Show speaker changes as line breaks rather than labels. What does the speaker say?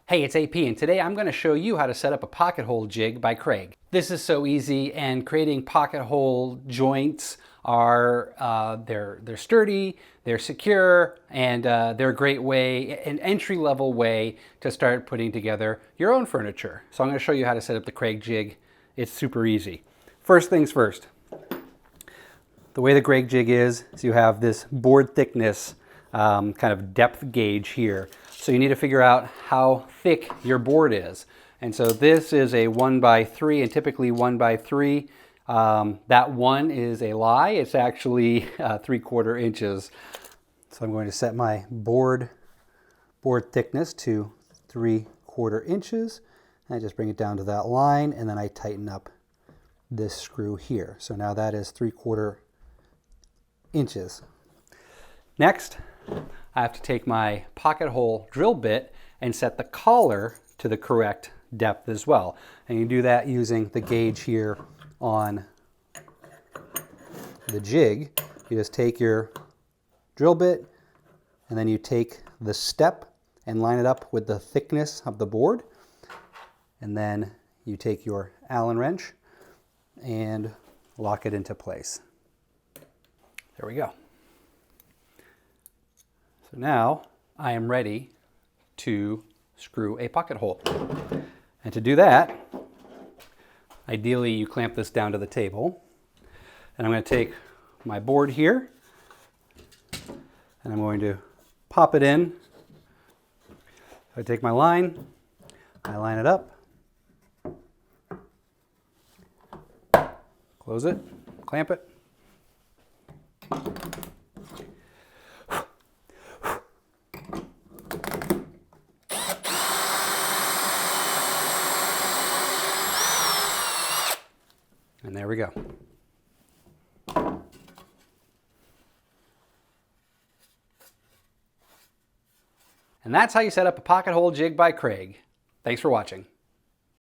Hey, it's AP, and today I'm going to show you how to set up a pocket hole jig by Kreg. This is so easy, and creating pocket hole joints are they're sturdy, they're secure, and they're a great way, an entry-level way to start putting together your own furniture. So I'm going to show you how to set up the Kreg jig. It's super easy. First things first. The way the Kreg jig is you have this board thickness kind of depth gauge here. So you need to figure out how thick your board is. And so this is a 1x3, and typically 1x3. That 1 is a lie. It's actually 3/4 inches. So I'm going to set my board thickness to 3/4 inches. And I just bring it down to that line, and then I tighten up this screw here. So now that is 3/4 inches. Next, I have to take my pocket hole drill bit and set the collar to the correct depth as well. And you do that using the gauge here on the jig. You just take your drill bit and then you take the step and line it up with the thickness of the board. And then you take your Allen wrench and lock it into place. There we go. So now I am ready to screw a pocket hole. And to do that, ideally you clamp this down to the table. And I'm going to take my board here and I'm going to pop it in. I take my line, I line it up, close it, clamp it. And there we go. And that's how you set up a pocket hole jig by Kreg. Thanks for watching.